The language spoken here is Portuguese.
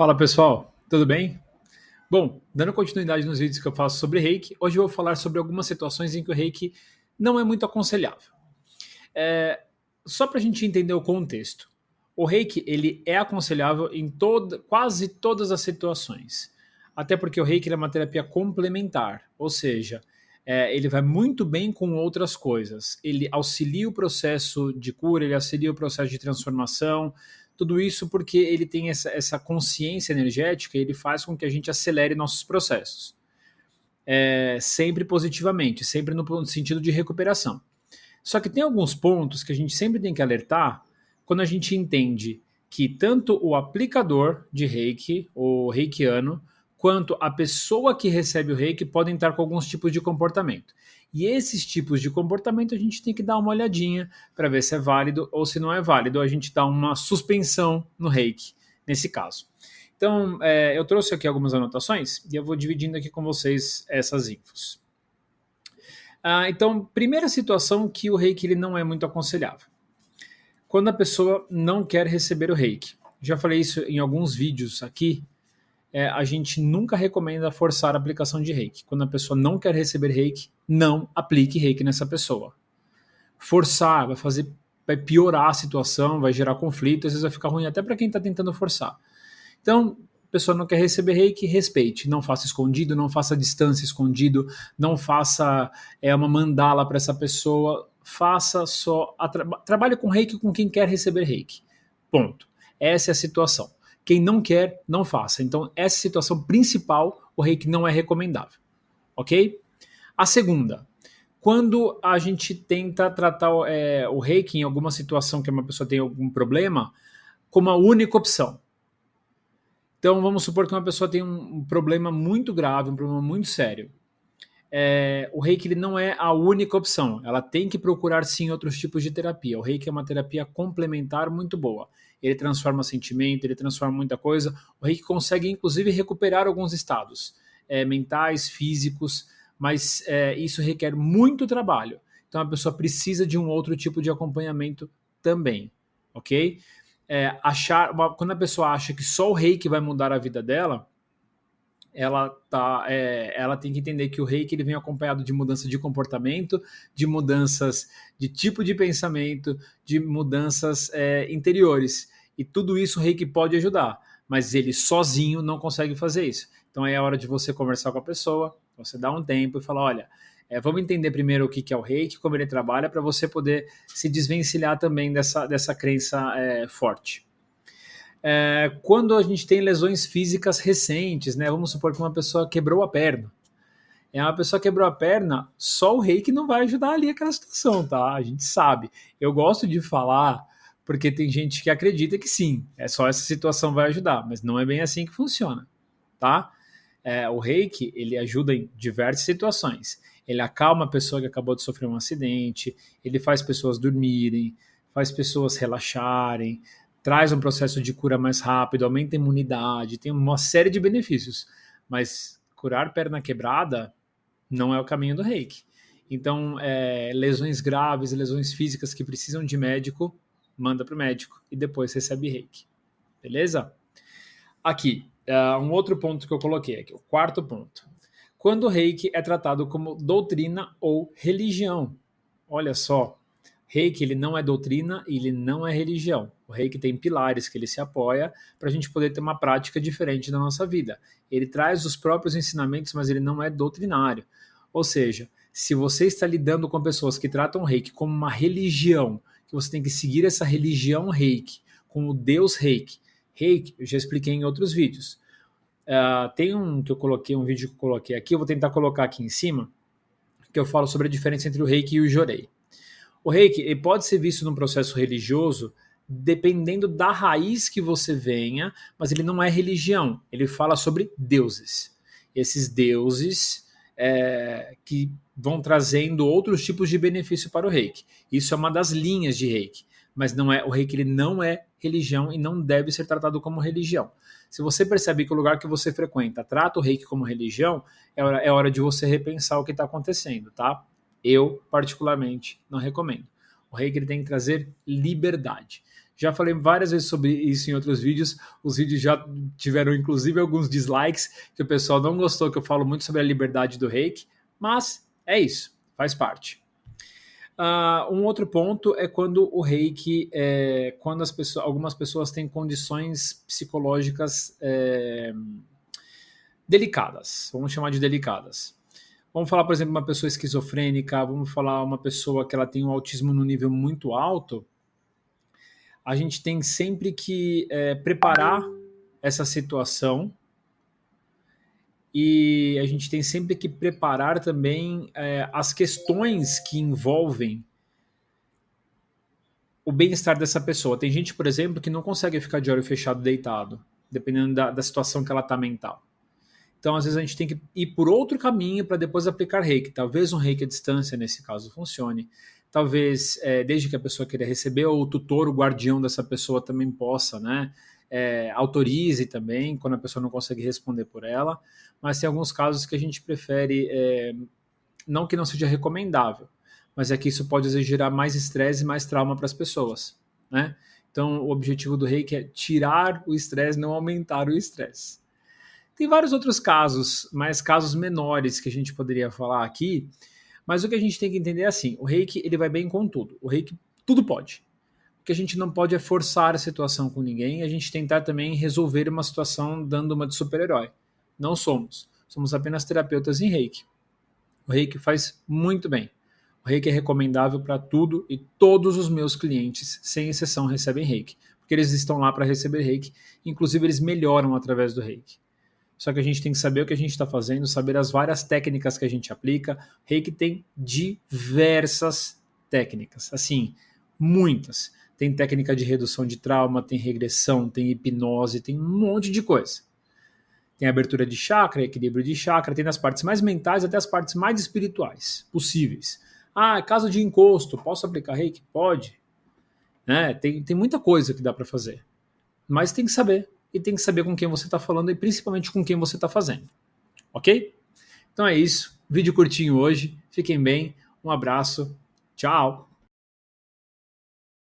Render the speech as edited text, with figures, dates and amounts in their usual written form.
Fala pessoal, tudo bem? Bom, dando continuidade nos vídeos que eu faço sobre reiki, hoje eu vou falar sobre algumas situações em que o reiki não é muito aconselhável. É, Só para a gente entender o contexto, o reiki ele é aconselhável em quase todas as situações, até porque o reiki ele é uma terapia complementar, ou seja, ele vai muito bem com outras coisas. Ele auxilia o processo de cura, ele auxilia o processo de transformação, tudo isso porque ele tem essa consciência energética e ele faz com que a gente acelere nossos processos, sempre positivamente, sempre no sentido de recuperação. Só que tem alguns pontos que a gente sempre tem que alertar quando a gente entende que tanto o aplicador de reiki, o reikiano, quanto a pessoa que recebe o reiki podem estar com alguns tipos de comportamento. E esses tipos de comportamento a gente tem que dar uma olhadinha para ver se é válido ou se não é válido. A gente dá uma suspensão no reiki, nesse caso. Então, eu trouxe aqui algumas anotações e eu vou dividindo aqui com vocês essas infos. Então, primeira situação que o reiki ele não é muito aconselhável. Quando a pessoa não quer receber o reiki. Já falei isso em alguns vídeos aqui. A gente nunca recomenda forçar a aplicação de reiki. Quando a pessoa não quer receber reiki, não aplique reiki nessa pessoa. Forçar vai piorar a situação, vai gerar conflito, às vezes vai ficar ruim até para quem está tentando forçar. Então, a pessoa não quer receber reiki, respeite. Não faça escondido, não faça distância escondido, não faça uma mandala para essa pessoa. Faça só. Trabalhe com reiki com quem quer receber reiki. Ponto. Essa é a situação. Quem não quer, não faça. Então, essa situação principal, o reiki não é recomendável. Ok? A segunda, quando a gente tenta tratar o reiki em alguma situação que uma pessoa tem algum problema, como a única opção. Então, vamos supor que uma pessoa tem um problema muito grave, um problema muito sério. O reiki ele não é a única opção. Ela tem que procurar, sim, outros tipos de terapia. O reiki é uma terapia complementar muito boa. Ele transforma sentimento, ele transforma muita coisa. O reiki consegue, inclusive, recuperar alguns estados mentais, físicos, mas isso requer muito trabalho. Então, a pessoa precisa de um outro tipo de acompanhamento também, ok? Quando a pessoa acha que só o reiki vai mudar a vida dela, ela tem que entender que o reiki ele vem acompanhado de mudança de comportamento, de mudanças de tipo de pensamento, de mudanças interiores. E tudo isso o reiki pode ajudar, mas ele sozinho não consegue fazer isso. Então é a hora de você conversar com a pessoa, você dá um tempo e falar, olha, vamos entender primeiro o que é o reiki, como ele trabalha, para você poder se desvencilhar também dessa crença forte. Quando a gente tem lesões físicas recentes, né? Vamos supor que uma pessoa quebrou a perna. Uma pessoa quebrou a perna, só o reiki não vai ajudar ali aquela situação, tá? A gente sabe. Eu gosto de falar porque tem gente que acredita que sim, só essa situação vai ajudar, mas não é bem assim que funciona, tá? O reiki, ele ajuda em diversas situações. Ele acalma a pessoa que acabou de sofrer um acidente, ele faz pessoas dormirem, faz pessoas relaxarem, traz um processo de cura mais rápido, aumenta a imunidade, tem uma série de benefícios. Mas curar perna quebrada não é o caminho do reiki. Então, lesões graves, lesões físicas que precisam de médico, manda para o médico e depois recebe reiki. Beleza? Aqui, um outro ponto que eu coloquei aqui, o quarto ponto. Quando o reiki é tratado como doutrina ou religião. Olha só, reiki ele não é doutrina e ele não é religião. O reiki tem pilares que ele se apoia para a gente poder ter uma prática diferente na nossa vida. Ele traz os próprios ensinamentos, mas ele não é doutrinário. Ou seja, se você está lidando com pessoas que tratam o reiki como uma religião, que você tem que seguir essa religião reiki, com o Deus reiki. Reiki, eu já expliquei em outros vídeos. Tem um vídeo que eu coloquei aqui, eu vou tentar colocar aqui em cima, que eu falo sobre a diferença entre o reiki e o jorei. O reiki ele pode ser visto num processo religioso dependendo da raiz que você venha, mas ele não é religião, ele fala sobre deuses. Esses deuses que vão trazendo outros tipos de benefício para o reiki. Isso é uma das linhas de reiki, mas não é, o reiki ele não é religião e não deve ser tratado como religião. Se você percebe que o lugar que você frequenta trata o reiki como religião, é hora de você repensar o que está acontecendo, tá? Eu, particularmente, não recomendo. O reiki ele tem que trazer liberdade. Já falei várias vezes sobre isso em outros vídeos. Os vídeos já tiveram, inclusive, alguns dislikes, que o pessoal não gostou, que eu falo muito sobre a liberdade do reiki, mas é isso, faz parte. Um outro ponto é quando o reiki, quando algumas pessoas têm condições psicológicas delicadas, vamos chamar de delicadas. Vamos falar, por exemplo, uma pessoa esquizofrênica, vamos falar uma pessoa que ela tem um autismo no nível muito alto. A gente tem sempre que preparar essa situação e a gente tem sempre que preparar também as questões que envolvem o bem-estar dessa pessoa. Tem gente, por exemplo, que não consegue ficar de olho fechado deitado, dependendo da situação que ela está mental. Então, às vezes, a gente tem que ir por outro caminho para depois aplicar reiki. Talvez um reiki à distância, nesse caso, funcione. Talvez, desde que a pessoa queira receber, ou o tutor, o guardião dessa pessoa também possa, né? Autorize também, quando a pessoa não consegue responder por ela. Mas tem alguns casos que a gente prefere, não que não seja recomendável, mas é que isso pode gerar mais estresse e mais trauma para as pessoas, né? Então, o objetivo do reiki é tirar o estresse, não aumentar o estresse. Tem vários outros casos, mas casos menores que a gente poderia falar aqui, mas o que a gente tem que entender é assim, o reiki ele vai bem com tudo, o reiki tudo pode. O que a gente não pode é forçar a situação com ninguém, a gente tentar também resolver uma situação dando uma de super-herói. Não somos apenas terapeutas em reiki. O reiki faz muito bem. O reiki é recomendável para tudo e todos os meus clientes, sem exceção, recebem reiki, porque eles estão lá para receber reiki, inclusive eles melhoram através do reiki. Só que a gente tem que saber o que a gente está fazendo, saber as várias técnicas que a gente aplica. Reiki tem diversas técnicas, assim, muitas. Tem técnica de redução de trauma, tem regressão, tem hipnose, tem um monte de coisa. Tem abertura de chakra, equilíbrio de chakra, tem das partes mais mentais até as partes mais espirituais possíveis. Caso de encosto, posso aplicar reiki? Pode. Tem muita coisa que dá para fazer. Mas tem que saber. E tem que saber com quem você está falando e principalmente com quem você está fazendo. Ok? Então é isso. Vídeo curtinho hoje. Fiquem bem. Um abraço. Tchau.